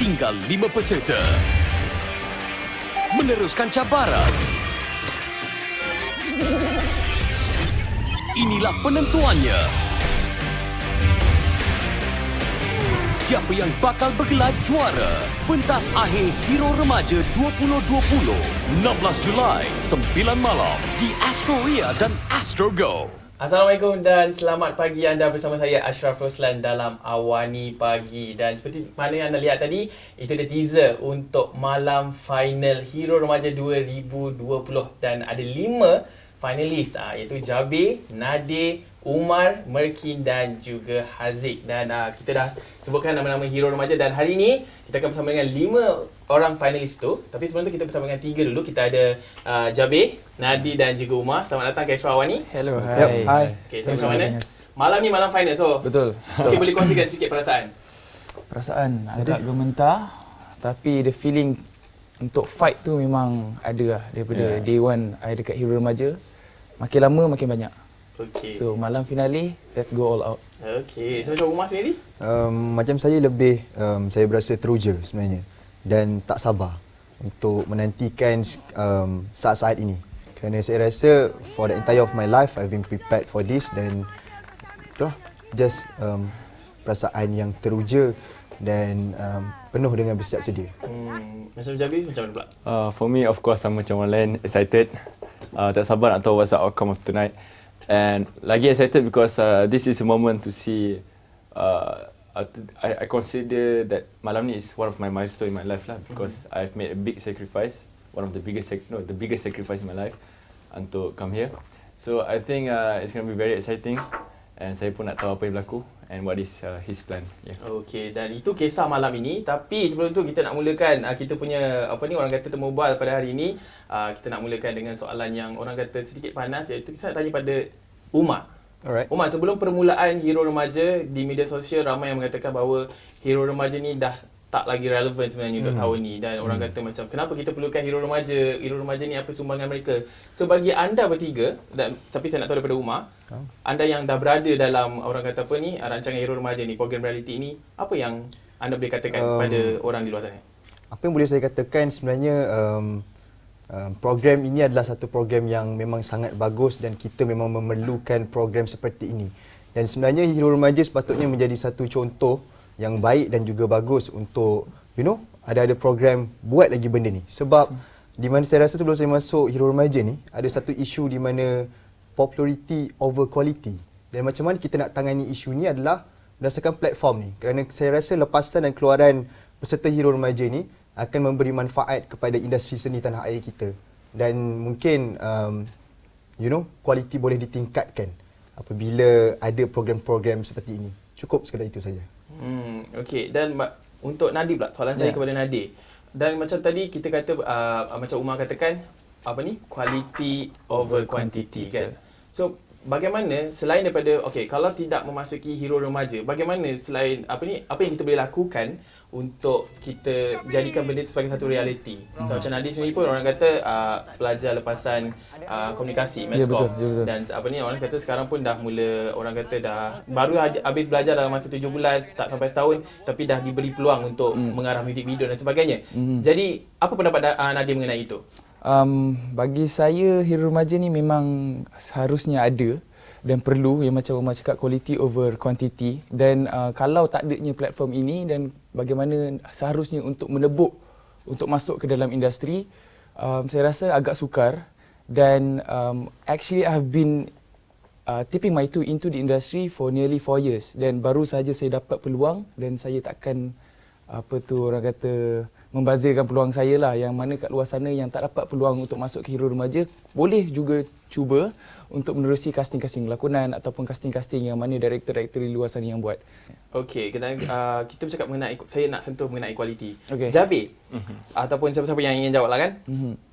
tinggal 5 peserta. Meneruskan cabaran. Inilah penentuannya. Siapa yang bakal bergelar juara? Pentas akhir Hero Remaja 2020, 16 Julai, 9 malam di Astroria dan Astrogo. Assalamualaikum dan selamat pagi anda bersama saya Ashraf Roslan dalam Awani Pagi. Dan seperti mana yang anda lihat tadi, itu ada teaser untuk malam final Hero Remaja 2020 dan ada 5 finalis iaitu Jabir, Nadir, Umar, Merkin dan juga Haziq. Dan kita dah sebutkan nama-nama Hero Remaja dan hari ini kita akan bersama dengan 5 orang finalis tu. Tapi sebelum tu kita bersama dengan 3 dulu. Kita ada Jabir, Nadir dan juga Umar. Selamat datang ke Astro Awani. Hello, hi. Yep, hi. Okay, so macam mana? Malam ni malam final, so Betul. okay, boleh kongsikan sedikit perasaan? Perasaan agak gementar, tapi the feeling untuk fight tu memang ada lah daripada day one I dekat Hero Remaja. Makin lama makin banyak. Okay. So malam finale, let's go all out. Okay, so macam Umar sendiri? Macam saya lebih, saya berasa teruja sebenarnya dan tak sabar untuk menantikan saat-saat ini. Kerana saya rasa for the entire of my life, I've been prepared for this dan itulah just perasaan yang teruja dan penuh dengan bersiap sedia. Macam Jabir, macam mana pula? For me, of course, sama macam orang lain, excited. Tak sabar nak tahu what's the outcome of tonight. And lagi excited because this is a moment to see. I consider that malam ni is one of my milestone in my life lah, because I've made a big sacrifice, one of the biggest sacrifice in my life untuk come here. So I think it's going to be very exciting, and saya pun nak tahu apa yang berlaku and what is his plan. Yeah. Okay, dan itu kisah malam ini. Tapi sebelum tu kita nak mulakan kita punya orang kata temu bual pada hari ini. Kita nak mulakan dengan soalan yang orang kata sedikit panas, iaitu kita nak tanya pada Umar. Alright. Umar, sebelum permulaan Hero Remaja di media sosial, ramai yang mengatakan bahawa Hero Remaja ni dah tak lagi relevan sebenarnya untuk tahun ni, dan orang kata macam kenapa kita perlukan Hero Remaja ni, apa sumbangan mereka. So bagi anda bertiga, tapi saya nak tahu daripada Umar, anda yang dah berada dalam rancangan Hero Remaja ni, program reality ni, apa yang anda boleh katakan pada orang di luar sana? Apa yang boleh saya katakan sebenarnya, program ini adalah satu program yang memang sangat bagus dan kita memang memerlukan program seperti ini. Dan sebenarnya Hero Remaja sepatutnya menjadi satu contoh yang baik dan juga bagus untuk ada program buat lagi benda ni. Sebab di mana saya rasa sebelum saya masuk Hero Remaja ni, ada satu isu di mana popularity over quality. Dan macam mana kita nak tangani isu ni adalah berdasarkan platform ni. Kerana saya rasa lepasan dan keluaran peserta Hero Remaja ni akan memberi manfaat kepada industri seni tanah air kita. Dan mungkin quality boleh ditingkatkan apabila ada program-program seperti ini. Cukup sekadar itu saja. Okey, dan untuk Nadir pula, soalan saya kepada Nadir. Dan macam tadi kita kata macam Umar katakan quality over quantity kan. So bagaimana selain daripada kalau tidak memasuki Hero Remaja, bagaimana selain apa yang kita boleh lakukan untuk kita jadikan benda itu sebagai satu realiti. So macam Nadir sendiri pun orang kata pelajar lepasan komunikasi, mass comm. Dan orang kata sekarang pun dah mula, orang kata dah baru habis belajar dalam masa 7 bulan, tak sampai setahun, tapi dah diberi peluang untuk mengarah muzik video dan sebagainya. Jadi apa pendapat Nadir mengenai itu? Bagi saya Hero Remaja ni memang seharusnya ada dan perlu, yang macam Umar cakap, quality over quantity. Dan kalau tak adanya platform ini, dan bagaimana seharusnya untuk menebuk untuk masuk ke dalam industri, saya rasa agak sukar. Dan actually I have been tipping my toe into the industry for nearly 4 years, dan baru saja saya dapat peluang, dan saya takkan orang kata membazirkan peluang saya lah. Yang mana kat luar sana yang tak dapat peluang untuk masuk ke Hero Remaja, boleh juga cuba untuk menerusi casting-casting lakonan ataupun casting-casting yang mana director-director di luar sana yang buat. Okey, kita bercakap mengenai, saya nak sentuh mengenai kualiti. Okay. Jabir, ataupun siapa-siapa yang ingin jawab lah kan.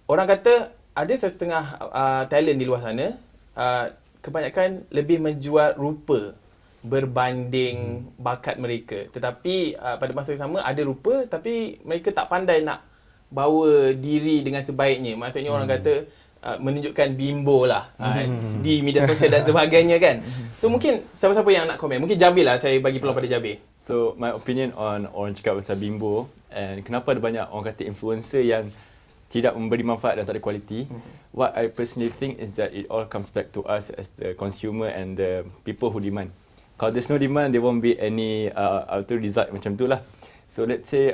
Orang kata ada setengah talent di luar sana, kebanyakan lebih menjual rupa berbanding bakat mereka. Tetapi pada masa yang sama ada rupa, tapi mereka tak pandai nak bawa diri dengan sebaiknya. Maksudnya orang kata menunjukkan bimbo lah di media sosial dan sebagainya kan. So mungkin siapa-siapa yang nak komen? Mungkin Jabir lah, saya bagi peluang pada Jabir. So my opinion on orang cakap pasal bimbo and kenapa ada banyak orang kata influencer yang tidak memberi manfaat dan tak ada kualiti. What I personally think is that it all comes back to us as the consumer and the people who demand. Kalau there's no demand, there won't be any result macam tu lah. So let's say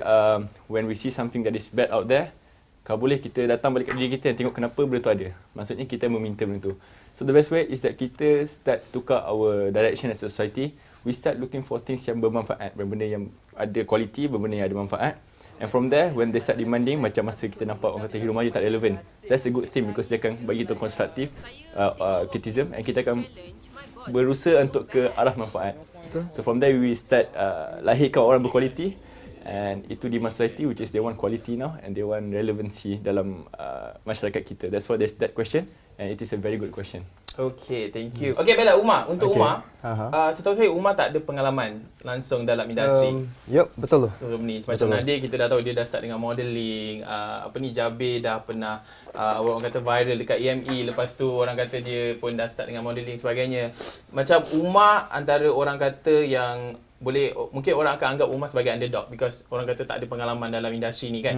when we see something that is bad out there, kalau boleh kita datang balik ke diri kita dan tengok kenapa benda tu ada. Maksudnya kita meminta benda tu. So the best way is that kita start tukar our direction as a society. We start looking for things yang bermanfaat, benda yang ada kualiti, benda yang ada manfaat. And from there, when they start demanding, macam masa kita nampak orang kata hero remaja tak relevan. That's a good thing because dia akan bagi tu konstruktif criticism and kita akan berusaha untuk ke arah manfaat. So from there, we start lahirkan orang berkualiti. And itu di society which is they want quality now and they want relevancy dalam masyarakat kita. That's why there's that question and it is a very good question. Okay, thank you. Okay, Bella, Umar. Untuk Okay. Umar, setahu saya Umar tak ada pengalaman langsung dalam industri. Yup, betul tu. Sebelum ni macam Nadir kita dah tahu dia dah start dengan modelling, Jabir dah pernah orang kata viral dekat EME, lepas tu orang kata dia pun dah start dengan modelling sebagainya. Macam Umar antara orang kata yang boleh, mungkin orang akan anggap Umar sebagai underdog because orang kata tak ada pengalaman dalam industri ni kan.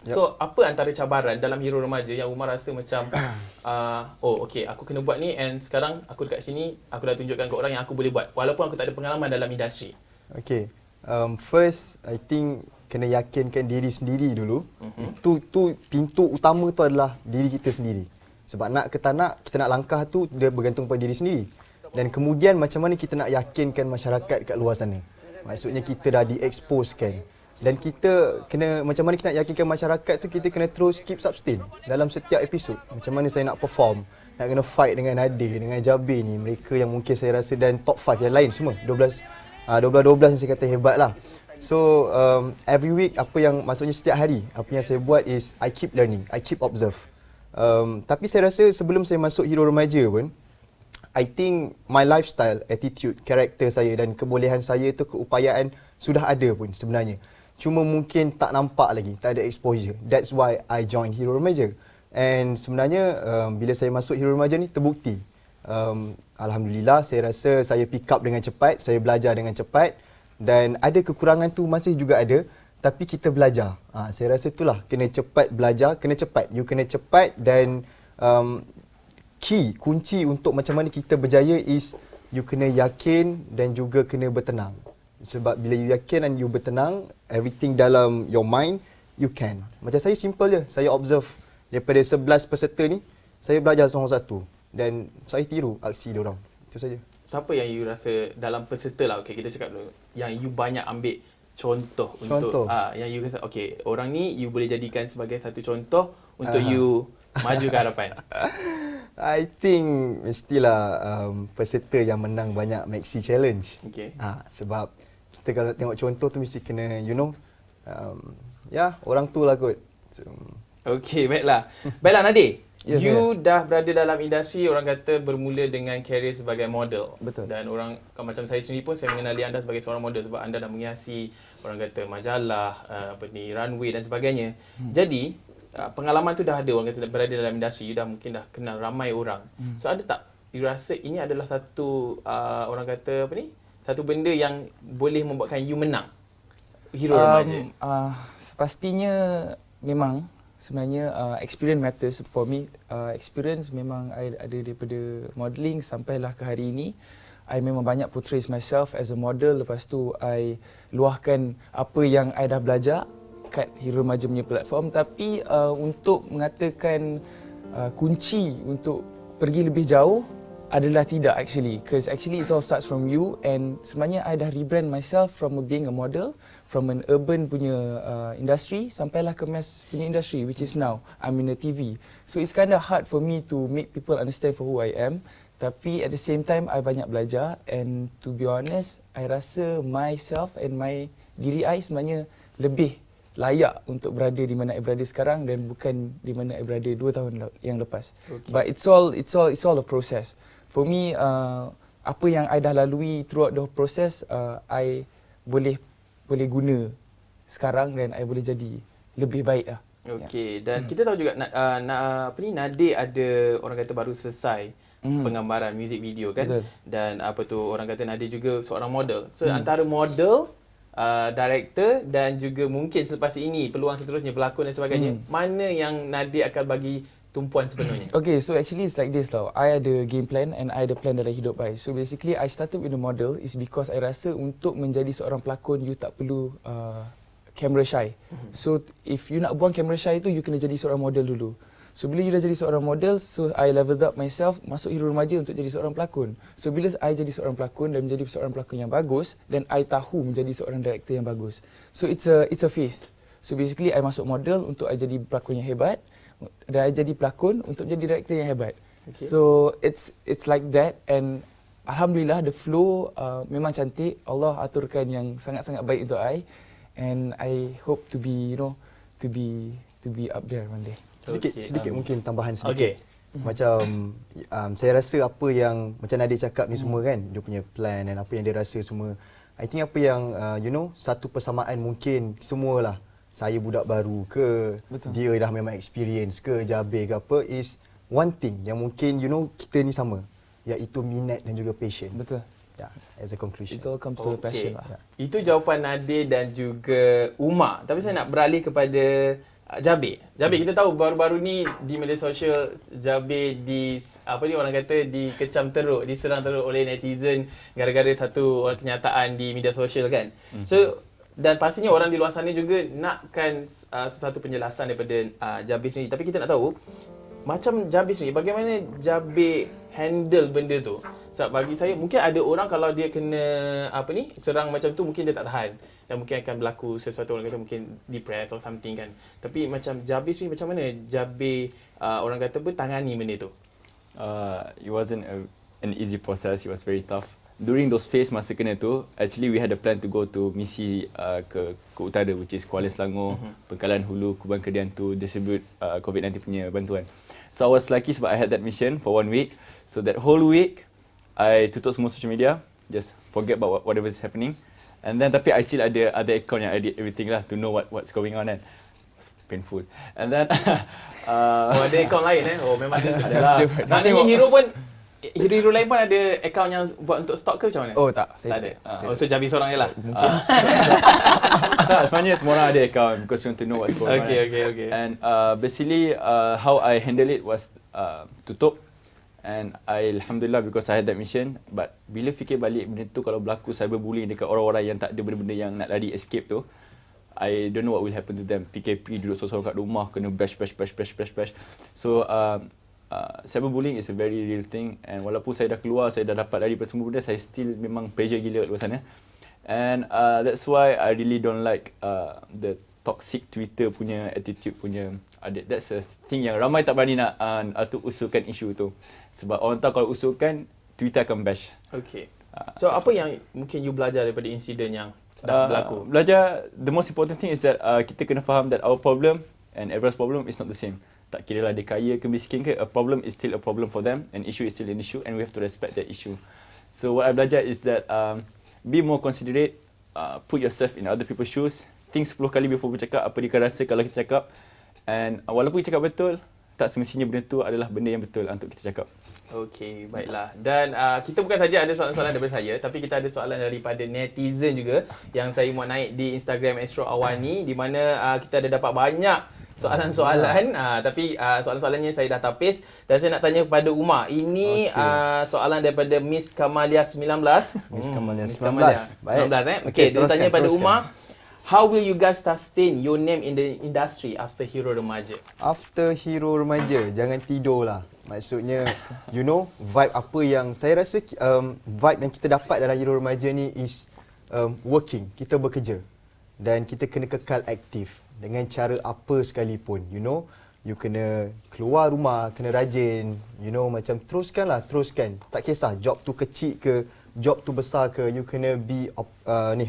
So apa antara cabaran dalam hero remaja yang Umar rasa macam aku kena buat ni and sekarang aku dekat sini aku dah tunjukkan ke orang yang aku boleh buat walaupun aku tak ada pengalaman dalam industri. Okay. First, I think kena yakinkan diri sendiri dulu. Itu pintu utama tu adalah diri kita sendiri. Sebab nak ke tak nak, kita nak langkah tu dia bergantung pada diri sendiri. Dan kemudian macam mana kita nak yakinkan masyarakat kat luar sana. Maksudnya kita dah di-exposekan. Dan kita kena, macam mana kita nak yakinkan masyarakat tu, kita kena terus keep sustain dalam setiap episod. Macam mana saya nak perform, nak kena fight dengan Nadir, dengan Jabir ni. Mereka yang mungkin saya rasa dan top 5 yang lain semua. 12 yang saya kata hebat lah. So every week maksudnya setiap hari apa yang saya buat is I keep learning, I keep observe. Tapi saya rasa sebelum saya masuk hero remaja pun, I think my lifestyle, attitude, karakter saya dan kebolehan saya tu, keupayaan sudah ada pun sebenarnya. Cuma mungkin tak nampak lagi, tak ada exposure. That's why I join hero remaja. And sebenarnya bila saya masuk hero remaja ni terbukti. Alhamdulillah saya rasa saya pick up dengan cepat, saya belajar dengan cepat dan ada kekurangan tu masih juga ada tapi kita belajar. Saya rasa itulah kena cepat belajar, kena cepat. You kena cepat dan kunci untuk macam mana kita berjaya is you kena yakin dan juga kena bertenang. Sebab bila you yakin dan you bertenang, everything dalam your mind, you can. Macam saya simple je, saya observe daripada 11 peserta ni, saya belajar seorang satu dan saya tiru aksi diorang. Itu saja. Siapa yang you rasa dalam peserta lah, okay, kita cakap dulu, yang you banyak ambil contoh. Untuk yang you rasa okay, orang ni you boleh jadikan sebagai satu contoh untuk you maju ke hadapan. I think mestilah peserta yang menang banyak Maxi Challenge. Okay. Sebab kita kalau nak tengok contoh tu mesti kena orang tu lah kot. Okay, baiklah. Baiklah Nadir. Yes, you dah berada dalam industri, orang kata bermula dengan career sebagai model. Betul. Dan orang macam saya sendiri pun saya mengenali anda sebagai seorang model sebab anda dah menghiasi orang kata majalah, runway dan sebagainya. Jadi pengalaman tu dah ada, orang kata berada dalam industri, you dah mungkin dah kenal ramai orang. So ada tak you rasa ini adalah satu orang kata satu benda yang boleh membuatkan you menang hero remaja? Pastinya memang sebenarnya experience matters for me. Experience memang I ada daripada modelling sampailah ke hari ini. I memang banyak portray myself as a model. Lepas tu I luahkan apa yang I dah belajar kat hero remaja punya platform. Tapi untuk mengatakan kunci untuk pergi lebih jauh adalah tidak actually, because actually it all starts from you. And sebenarnya I dah rebrand myself from being a model, from an urban punya industry sampailah ke mass punya industry, which is now I'm in the TV. So it's kind of hard for me to make people understand for who I am. Tapi at the same time I banyak belajar, and to be honest I rasa myself and my diri I sebenarnya lebih layak untuk berada di mana I berada sekarang dan bukan di mana I berada 2 tahun yang lepas. Okay. But it's all a process. For me, apa yang I dah lalui throughout the process, I boleh guna sekarang dan I boleh jadi lebih baik lah. Okey, dan kita tahu juga Nadir ada orang kata baru selesai penggambaran music video kan. Betul. Dan orang kata Nadir juga seorang model. So antara model, director dan juga mungkin selepas ini peluang seterusnya berlakon dan sebagainya, mana yang Nadir akan bagi tumpuan sepenuhnya? Okay, so actually it's like this tau. I ada game plan and I ada plan dalam hidup I. So basically I started with the model is because I rasa untuk menjadi seorang pelakon you tak perlu camera shy. So if you nak buang camera shy tu, you kena jadi seorang model dulu. So bila you dah jadi seorang model, so I leveled up myself, masuk Hero Remaja untuk jadi seorang pelakon. So bila I jadi seorang pelakon dan menjadi seorang pelakon yang bagus, then I tahu menjadi seorang director yang bagus. So it's a phase. So basically I masuk model untuk I jadi pelakon yang hebat, dan I jadi pelakon untuk jadi director yang hebat. Okay. So it's like that, and alhamdulillah the flow memang cantik. Allah aturkan yang sangat-sangat baik untuk I. And I hope to be, to be up there one day. Sedikit mungkin tambahan sedikit. Macam saya rasa apa yang macam Nadir cakap ni semua kan, dia punya plan dan apa yang dia rasa semua. I think apa yang satu persamaan mungkin semualah. Saya budak baru ke, betul, dia dah memang experience ke, Jabir ke apa, is one thing yang mungkin kita ni sama, iaitu minat dan juga passion. Betul. Yeah, as a conclusion. It's all comes to passion lah. Itu jawapan Nadir dan juga Umar. Tapi saya nak beralih kepada Jabir. Jabir, kita tahu baru-baru ni di media sosial Jabir orang kata dikecam teruk, diserang teruk oleh netizen gara-gara satu kenyataan di media sosial kan. So dan pastinya orang di luar sana juga nakkan sesuatu penjelasan daripada Jabir sendiri. Tapi kita nak tahu macam Jabir sendiri, bagaimana Jabir handle benda tu? Sebab bagi saya mungkin ada orang kalau dia kena serang macam tu mungkin dia tak tahan dan mungkin akan berlaku sesuatu, orang kata mungkin depressed or something kan. Tapi macam Jabir sendiri, macam mana Jabir orang kata tangani benda tu? It wasn't an easy process. It was very tough. During those phase masa kena tu, actually we had a plan to go to misi ke utara, which is Kuala Selangor, Pengkalan Hulu, Kuban Kedian to distribute COVID-19 punya bantuan. So I was lucky sebab I had that mission for 1 week. So that whole week I tutup semua social media, just forget about whatever is happening. And then tapi I still ada other account yang edit everything lah to know what's going on kan. It's painful. And then ada account lain Oh memang ada lah. Maknanya hero lain pun ada account yang buat untuk stok ke macam mana? Oh tak, saya tak ada. So Jabir seorang je lah. Tak, sebenarnya semua orang ada account because you want to know what's going on. Okay. And basically how I handle it was tutup. And alhamdulillah because I had that mission. But bila fikir balik benda tu, kalau berlaku cyberbullying dekat orang-orang yang tak ada benda-benda yang nak lari escape tu, I don't know what will happen to them. PKP duduk sorang-sorang kat rumah, kena bash. So cyberbullying is a very real thing. And walaupun saya dah keluar, saya dah dapat lari pada semua benda, saya still memang pressure gila kat luar sana. And that's why I really don't like the toxic Twitter punya attitude punya. That's a thing yang ramai tak berani nak usulkan isu tu. Sebab orang tahu kalau usulkan, Twitter akan bash. Okay. So apa yang mungkin you belajar daripada insiden yang dah berlaku? Belajar, the most important thing is that kita kena faham that our problem and everyone's problem is not the same. Tak kira lah dia kaya ke miskin ke, a problem is still a problem for them, an issue is still an issue, and we have to respect that issue. So what I belajar is that be more considerate, put yourself in other people's shoes, think 10 kali before bercakap apa dia akan rasa kalau kita cakap. And walaupun kita cakap betul, tak semestinya benda tu adalah benda yang betul untuk kita cakap. Okey, baiklah. Dan kita bukan saja ada soalan-soalan daripada saya, tapi kita ada soalan daripada netizen juga yang saya muat naik di Instagram Astro Awani, di mana kita ada dapat banyak soalan-soalan. Tapi soalan-soalannya saya dah tapis dan saya nak tanya kepada Umar. Ini soalan daripada Miss Kamalia 19. Miss Kamalia 19. Baik. Okey, dia tanya pada Umar. How will you guys sustain your name in the industry after Hero Remaja? After Hero Remaja, jangan tidur lah. Maksudnya, vibe apa yang saya rasa vibe yang kita dapat dalam Hero Remaja ni is working. Kita bekerja. Dan kita kena kekal aktif dengan cara apa sekalipun. You kena keluar rumah, kena rajin. Macam teruskan. Tak kisah job tu kecil ke, job tu besar ke, you kena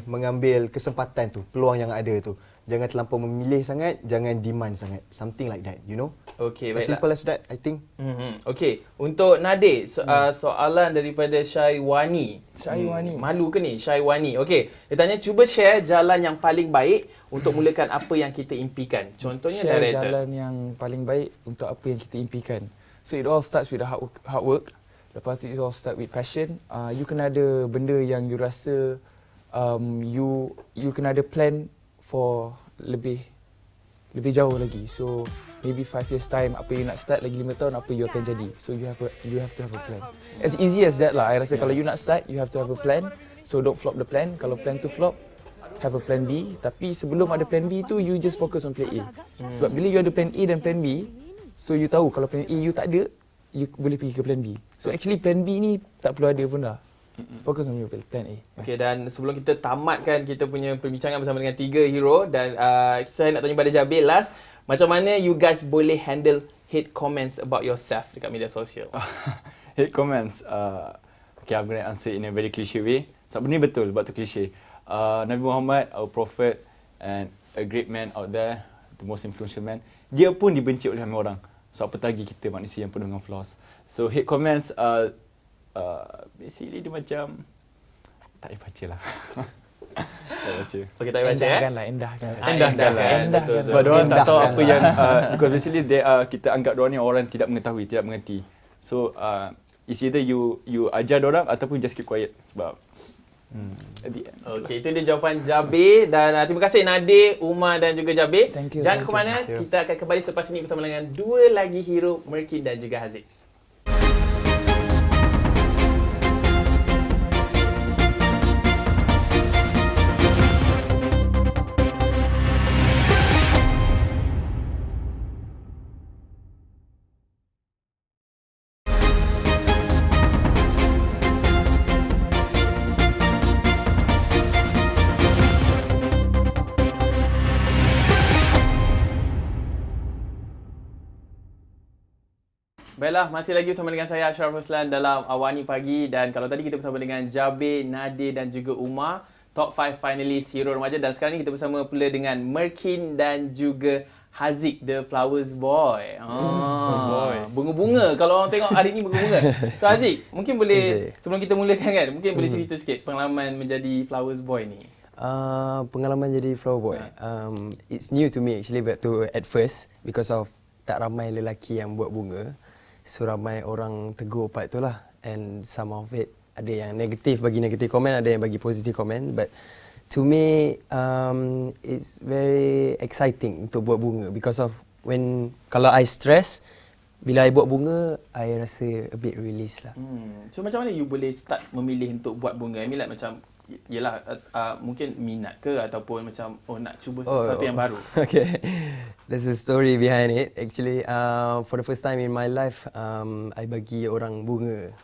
mengambil kesempatan tu, peluang yang ada tu. Jangan terlampau memilih sangat, jangan demand sangat. Something like that, Okay, baiklah. As simple as that, I think. Okay, untuk Nadir, soalan daripada Syaiwani. Syaiwani. Malu ke ni? Syaiwani. Okay, dia tanya cuba share jalan yang paling baik untuk mulakan apa yang kita impikan. Contohnya Share director. jalan yang paling baik untuk apa yang kita impikan. So it all starts with the hard work. Lepas tu it all start with passion. You kena ada benda yang you rasa you kena ada plan for lebih jauh lagi. So maybe 5 years time apa you nak start, lagi 5 tahun apa you akan jadi. So you have to have a plan. As easy as that lah. I rasa kalau you nak start, you have to have a plan. So don't flop the plan. Kalau plan tu flop, have a plan B. Tapi sebelum ada plan B tu, you just focus on plan A. Sebab bila you ada plan A dan plan B, so you tahu kalau plan A you tak ada, you boleh pergi ke plan B. So actually plan B ni tak perlu ada pun dah. Focus on your plan A. Okay, dan sebelum kita tamatkan kita punya perbincangan bersama dengan 3 hero, dan saya nak tanya pada Jabir last, macam mana you guys boleh handle hate comments about yourself dekat media sosial? Hate comments. Okay, I'm going to answer in a very cliche way. Sebab benda ni betul, sebab tu cliche. Nabi Muhammad, our prophet and a great man out there, the most influential man, dia pun dibenci oleh ramai orang. So apa lagi kita manusia yang penuh dengan flaws. So hate comments basically dia macam tak payah baca lah. Tak payah baca. Okay, tak payah baca Endahkan lah. Betul. Sebab diorang tak tahu apa yang because basically kita anggap diorang ni orang tidak mengetahui, tidak mengerti. So it's either you ajar diorang ataupun just keep quiet sebab at the end. Okay, itu dia jawapan Jabir, dan terima kasih Nadir, Umar dan juga Jabir. Thank you, Jangan thank ke mana, you. kita akan kembali selepas ini bersama dengan 2 lagi hero, Merkin dan juga Haziq. Baiklah, masih lagi bersama dengan saya Ashraf Ruslan dalam Awani Pagi, dan kalau tadi kita bersama dengan Jabir, Nadir dan juga Umar, top 5 finalis hero remaja, dan sekarang ni kita bersama pula dengan Merkin dan juga Haziq, the Flowers Boy. Bunga-bunga, kalau orang tengok hari ni bunga-bunga. So Haziq, mungkin boleh sebelum kita mulakan kan, mungkin boleh cerita sikit pengalaman menjadi Flowers Boy ni. Pengalaman jadi flower boy, it's new to me actually, but at first because of tak ramai lelaki yang buat bunga. So ramai orang tegur part tu lah, and some of it ada yang negatif, bagi negatif komen, ada yang bagi positif komen, but to me it's very exciting untuk buat bunga because of kalau I stress, bila I buat bunga, I rasa a bit release lah. So macam mana you boleh start memilih untuk buat bunga? I mean like macam yelah, mungkin minat ke ataupun macam nak cuba sesuatu yang baru? Okay, there's a story behind it. Actually, for the first time in my life, I bagi orang bunga.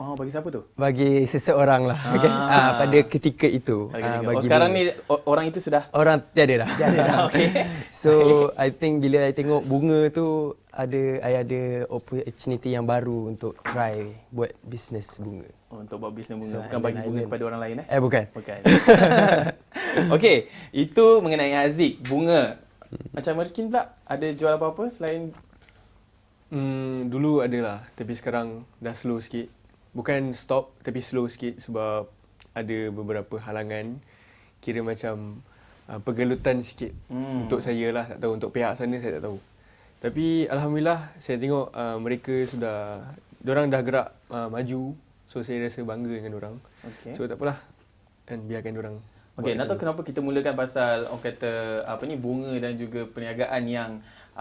Oh, bagi siapa tu? Bagi seseorang lah. Okay? Pada ketika itu. Bagi sekarang bunga. ni orang itu sudah? Orang tiada dah. Okay. So, I think bila I tengok bunga tu, I ada opportunity yang baru untuk try buat bisnes bunga. Untuk buat bisnes bunga, So, bukan bagi bunga learn. kepada orang lain Bukan. Bukan. Okey, itu mengenai Haziq, bunga. Macam Merkin pula, ada jual apa-apa selain? Dulu adalah, tapi sekarang dah slow sikit. Bukan stop, tapi slow sikit sebab ada beberapa halangan. Kira macam pergelutan sikit untuk saya lah, tak tahu untuk pihak sana saya tak tahu. Tapi Alhamdulillah saya tengok mereka sudah, diorang dah gerak maju. So saya rasa bangga dengan diorang. Okay. So tak apalah, dan biarkan diorang. Okey, nak tahu kenapa kita mulakan pasal orang kata bunga dan juga perniagaan yang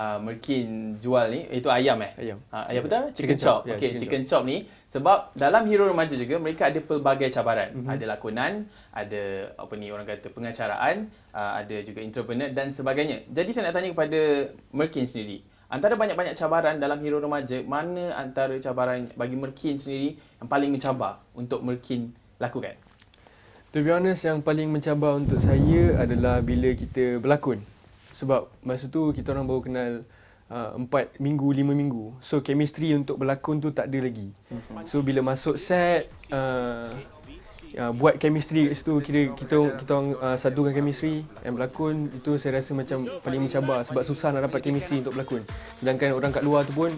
Merkin jual ni, itu ayam Ayam. Ayam betul? Chicken chop. Ya, Okey, chicken chop ni sebab dalam hero remaja juga mereka ada pelbagai cabaran. Ada lakonan, ada orang kata pengacaraan, ada juga entrepreneur dan sebagainya. Jadi saya nak tanya kepada Merkin sendiri, antara banyak-banyak cabaran dalam hero remaja, mana antara cabaran bagi Merkin sendiri yang paling mencabar untuk Merkin lakukan? To be honest, yang paling mencabar untuk saya adalah bila kita berlakon. Sebab masa tu kita orang baru kenal 4 minggu, 5 minggu. So chemistry untuk berlakon tu tak ada lagi. So bila masuk set, buat chemistry kat situ. Kira kita orang satukan chemistry and berlakon, itu saya rasa macam paling mencabar sebab susah nak dapat chemistry untuk berlakon. Sedangkan orang kat luar tu pun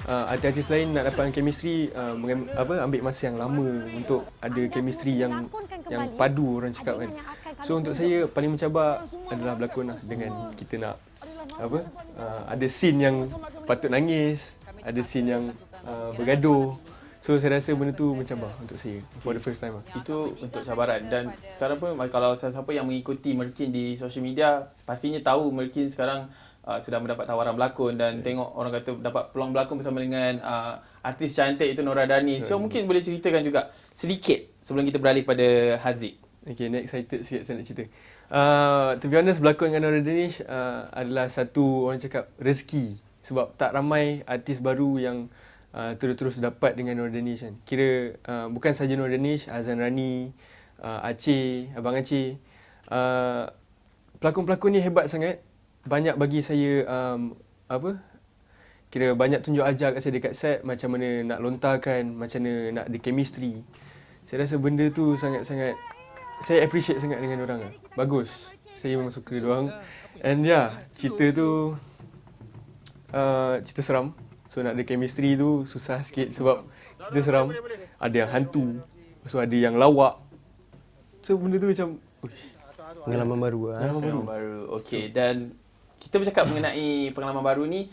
artis-artis lain nak dapatkan chemistry ambil masa yang lama untuk ada chemistry yang padu, orang cakap kan. So untuk saya paling mencabar adalah berlakon lah, dengan kita nak ada scene yang patut nangis, ada scene yang bergaduh. So saya rasa benda tu mencabar untuk saya for the first time lah. Itu untuk cabaran. Dan sekarang pun kalau siapa yang mengikuti Merkin di social media, pastinya tahu Merkin sekarang sudah mendapat tawaran berlakon dan tengok orang kata dapat peluang berlakon bersama dengan artis cantik itu Nora Dani. So mungkin boleh ceritakan juga sedikit sebelum kita beralih pada Haziq. Okay, next excited sikit saya nak cerita. To be honest, berlakon dengan Nora Danish adalah satu, orang cakap, rezeki. Sebab tak ramai artis baru yang terus dapat dengan Nora Danish kan. Kira bukan saja Nora Danish, Azan Rani, Aceh, Abang Aceh. Pelakon-pelakon ni hebat sangat. Banyak bagi saya kira banyak tunjuk ajar kat saya dekat set, macam mana nak lontarkan, macam mana nak ada chemistry. Saya rasa benda tu sangat-sangat, saya appreciate sangat dengan orang lah. Bagus. Saya memang suka diorang. And cerita tu cerita seram. So nak ada chemistry tu susah sikit sebab cerita seram. Ada yang hantu, so ada yang lawak. So benda tu macam Pengalaman baru lah. Pengalaman baru. Okey, dan kita bercakap mengenai pengalaman baru ni,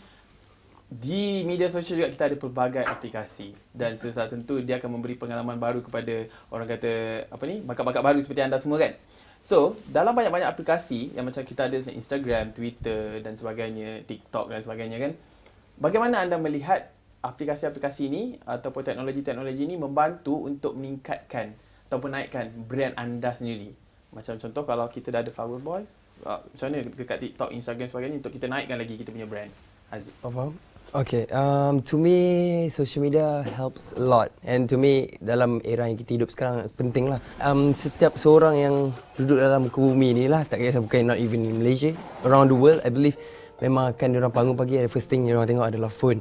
di media sosial juga kita ada pelbagai aplikasi dan sesuatu tentu dia akan memberi pengalaman baru kepada orang kata bakat-bakat baru seperti anda semua kan. So, dalam banyak-banyak aplikasi yang macam kita ada Instagram, Twitter dan sebagainya, TikTok dan sebagainya kan. Bagaimana anda melihat aplikasi-aplikasi ini ataupun teknologi-teknologi ini membantu untuk meningkatkan ataupun naikkan brand anda sendiri? Macam contoh kalau kita dah ada Flower Boys, macam mana dekat TikTok, Instagram sebagainya untuk kita naikkan lagi kita punya brand? Haziq. Faham? Okay, to me social media helps a lot, and to me dalam era yang kita hidup sekarang penting lah. Setiap seorang yang duduk dalam muka bumi ni lah, tak kisah bukan not even in Malaysia, around the world, I believe memang akan diorang bangun pagi, the first thing diorang tengok adalah phone.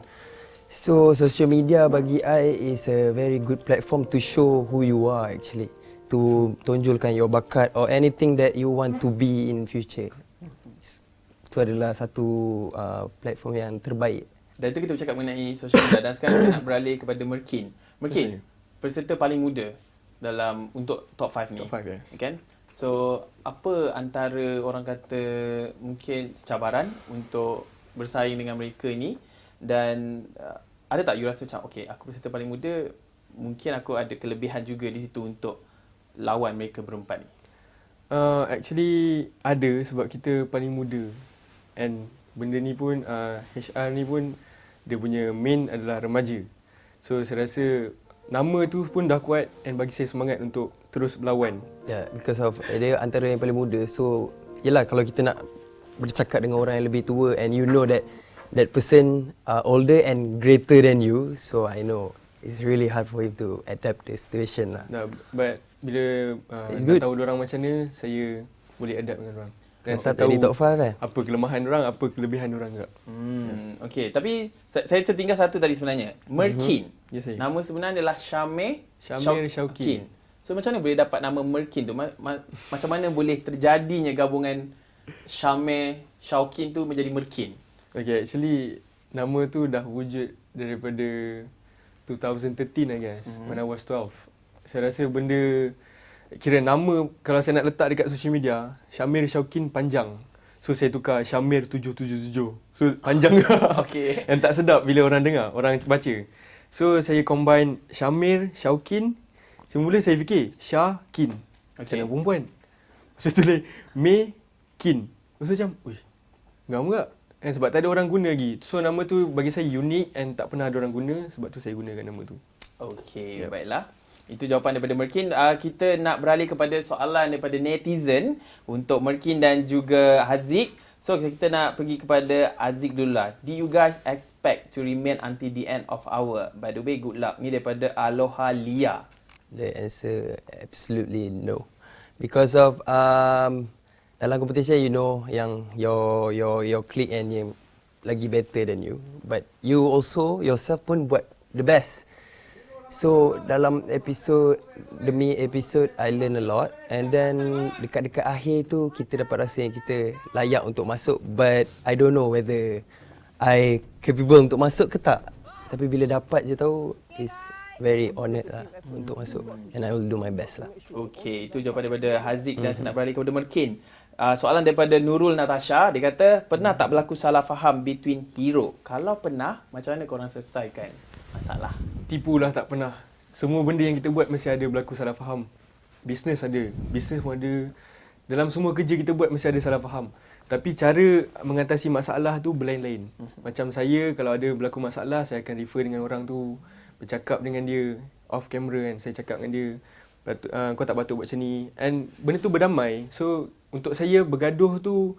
So social media bagi I is a very good platform to show who you are actually, to tonjolkan your bakat or anything that you want to be in future. Itu adalah satu platform yang terbaik. Dan itu kita bercakap mengenai social media dan sekarang kita nak beralih kepada Merkin. Merkin, peserta paling muda dalam untuk top 5 ni. Top 5, yes. Kan? So, apa antara orang kata mungkin cabaran untuk bersaing dengan mereka ni, dan ada tak you rasa macam okay, aku peserta paling muda, mungkin aku ada kelebihan juga di situ untuk lawan mereka berempat ni? Actually ada, sebab kita paling muda. And benda ni pun HR ni pun dia punya main adalah remaja. So saya rasa nama tu pun dah kuat and bagi saya semangat untuk terus berlawan. Because of dia antara yang paling muda. So yelah, kalau kita nak bercakap dengan orang yang lebih tua and you know that person older and greater than you, so I know it's really hard for him to adapt the situation lah. But bila dah tahu diorang macam mana, saya boleh adapt dengan diorang. Dan saya tahu top 5 kan? apa kelemahan diorang, apa kelebihan diorang juga. Okey, tapi saya tertinggal satu tadi sebenarnya. Merkin. Ya, saya. Nama sebenarnya adalah Syamir Syauqin. So macam mana boleh dapat nama Merkin tu? Macam mana boleh terjadinya gabungan Syamir Syauqin tu menjadi Merkin? Okay, actually nama tu dah wujud daripada 2013 I guess, when I was 12. Saya rasa benda, kira nama kalau saya nak letak dekat social media, Syamir Syauqin panjang. So saya tukar Syamir 777. So panjang. Okey. Yang tak sedap bila orang dengar, orang baca. So saya combine Syamir Syauqin. Semula saya fikir Syakin. Macam nama perempuan. So tulis Mekin. So macam, ngam tak? Sebab tak ada orang guna lagi. So nama tu bagi saya unik and tak pernah ada orang guna, sebab tu saya gunakan nama tu. Okey, baiklah. Itu jawapan daripada Merkin. Kita nak beralih kepada soalan daripada netizen untuk Merkin dan juga Haziq. So kita nak pergi kepada Haziq dulu lah. Do you guys expect to remain until the end of hour? By the way, good luck. Ni daripada Aloha Lia. The answer absolutely no. Because of dalam competition, you know yang your clique and yang lagi better than you, but you also yourself pun buat the best. So dalam episod demi episod I learn a lot, and then dekat-dekat akhir tu kita dapat rasa yang kita layak untuk masuk, but I don't know whether I capable untuk masuk ke tak. Tapi bila dapat je tahu, is very honoured lah untuk masuk, and I will do my best lah. Okey, itu jawapan daripada Haziq dan saya nak beralih kepada Merkin. Soalan daripada Nurul Natasha, dia kata, pernah tak berlaku salah faham between hero? Kalau pernah, macam mana korang selesaikan masalah? Tipulah tak pernah. Semua benda yang kita buat mesti ada berlaku salah faham. Bisnes ada, bisnes pun ada. Dalam semua kerja kita buat mesti ada salah faham. Tapi cara mengatasi masalah tu berlain-lain. Macam saya, kalau ada berlaku masalah, saya akan refer dengan orang tu, bercakap dengan dia off camera kan. Saya cakap dengan dia, kau tak patut buat macam ni. And benda tu berdamai. So untuk saya bergaduh tu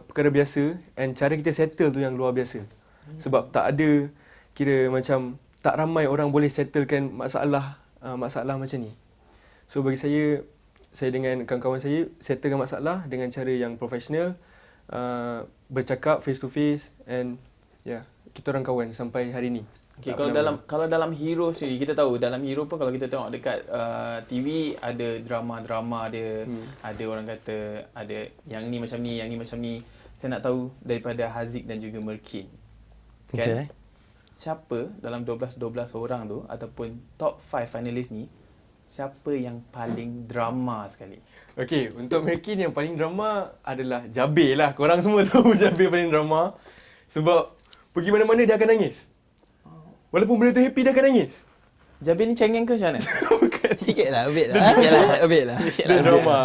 perkara biasa, and cara kita settle tu yang luar biasa. Sebab tak ada, kira macam tak ramai orang boleh settlekan masalah macam ni. So bagi saya dengan kawan-kawan saya settlekan masalah dengan cara yang profesional, bercakap face to face, and kita orang kawan sampai hari ni. Okay, kalau dalam hero sendiri, kita tahu dalam hero pun kalau kita tengok dekat TV ada drama-drama dia, ada orang kata ada yang ni macam ni, yang ni macam ni. Saya nak tahu daripada Haziq dan juga Merkin. Kan? Okay. Siapa dalam 12 orang tu ataupun top 5 finalis ni, siapa yang paling drama sekali? Okay, untuk Merkin yang paling drama adalah Jabir lah. Korang semua tahu Jabir paling drama. Sebab pergi mana-mana dia akan nangis. Walaupun benda tu happy, dia akan nangis. Jabir ni cengeng ke macam mana? Sikit lah, a bit lah. A bit lah. Dia drama.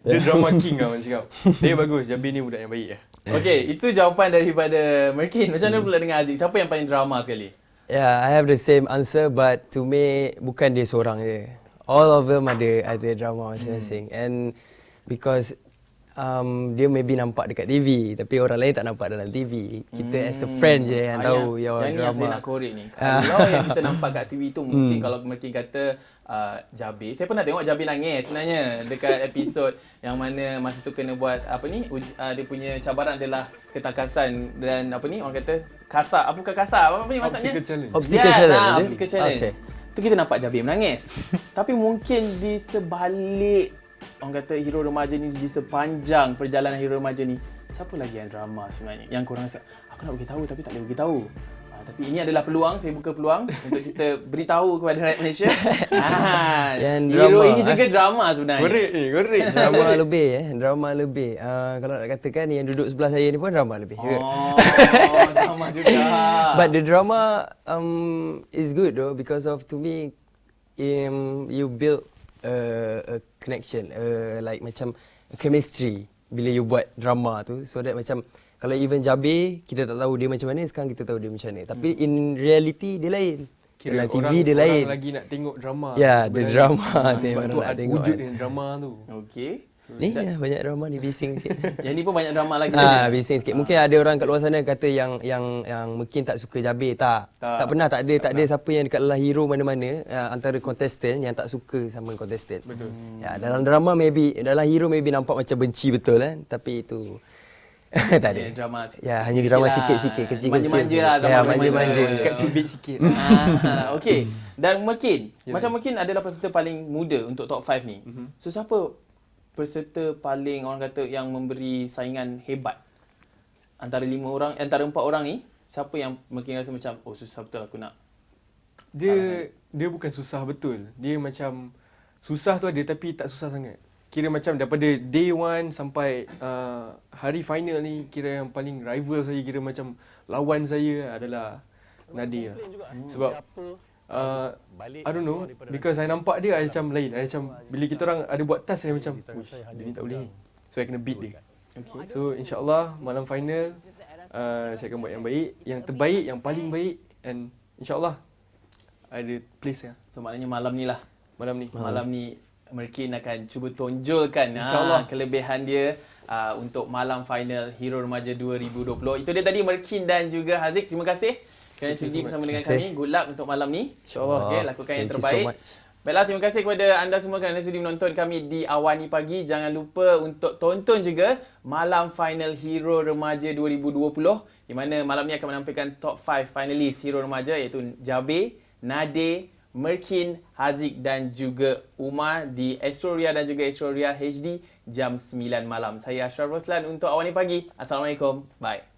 Dia drama king lah, macam cakap. Dia bagus, Jabir ni budak yang baik lah. Okey, itu jawapan daripada Merkin. Macam mana pula dengan Haziq? Siapa yang paling drama sekali? Yeah, I have the same answer, but to me bukan dia seorang je. All of them ada drama masing-masing. And because dia maybe nampak dekat TV, tapi orang lain tak nampak dalam TV. Kita as a friend je yang tahu yang drama. Yang saya nak korek ni. Kalau yang kita nampak kat TV tu, mungkin kalau Merkin kata Jabir. Saya pernah tengok Jabir nangis sebenarnya dekat episod yang mana masa tu kena buat apa ni, dia punya cabaran adalah ketakasan dan apa ni orang kata kasar, bukan kasar, apa ni maksudnya? Obstacle challenge. Obstacle challenge. Okay. Tu kita nampak Jabir menangis. Tapi mungkin di sebalik orang kata hero remaja ni, di sepanjang perjalanan hero remaja ni, siapa lagi yang drama sebenarnya? Yang korang rasa, aku nak beritahu tapi tak boleh beritahu. Tapi ini adalah peluang, saya buka peluang untuk kita beritahu kepada rakyat Malaysia. Hero ini juga drama sebenarnya. Korek. Drama lebih. Kalau nak katakan yang duduk sebelah saya ni pun drama lebih. Drama juga. But the drama is good though, because of, to me, you build a connection, like macam a chemistry bila you buat drama tu, so that macam kalau even Jabir, kita tak tahu dia macam mana, sekarang kita tahu dia macam mana. Tapi in reality dia lain. Kira dalam TV dia lain. Orang lagi nak tengok drama. Ya, the drama tu Sebab orang tu nak ada tengok. wujud dengan drama tu. Okey. Ni banyak drama ni, bising sikit. Yang ni pun banyak drama lagi. Bising sikit. Mungkin ada orang kat luar sana kata yang mungkin tak suka Jabir. Tak pernah, tak ada siapa yang dekat dalam hero mana-mana antara kontestan yang tak suka sama kontestan. Betul. Ya, dalam drama maybe, dalam hero maybe nampak macam benci betul kan, tapi itu tak ada. Drama. Ya, hanya drama sikit-sikit, kecil-kecil. Manja-manja lah. Ya, manja-manja. Cakap cubit sikit. Okey. Dan Merkin, macam Merkin adalah peserta paling muda untuk top 5 ni. So siapa peserta paling orang kata yang memberi saingan hebat? Antara 4 orang ni, siapa yang Merkin rasa macam susah betul aku nak? Dia bukan susah betul. Dia macam susah tu ada tapi tak susah sangat. Kira macam daripada day 1 sampai hari final ni, kira yang paling rival saya, kira macam lawan saya adalah Nadir lah. Sebab I don't know, because I nampak dia macam lain. I macam bila kita orang ada buat task, saya macam dia ni tak boleh. So I kena beat dia. Okay. So insyaAllah malam final saya akan buat yang baik, yang terbaik, yang paling baik, and insyaAllah ada place ya. So maknanya malam ni lah. Malam ni Merkin akan cuba tonjolkan kelebihan dia untuk malam final Hero Remaja 2020. Itu dia tadi Merkin dan juga Haziq. Terima kasih kerana sudi bersama dengan kami. Good luck untuk malam ni. InsyaAllah. Okay, lakukan yang terbaik. Baiklah, terima kasih kepada anda semua kerana sudi menonton kami di Awani Pagi. Jangan lupa untuk tonton juga malam final Hero Remaja 2020, di mana malam ni akan menampilkan top 5 finalis Hero Remaja, iaitu Jabir, Nadir, Merkin, Haziq dan juga Umar di Astroria dan juga Astroria HD jam 9 malam. Saya Ashraf Roslan untuk Awani Pagi. Assalamualaikum. Bye.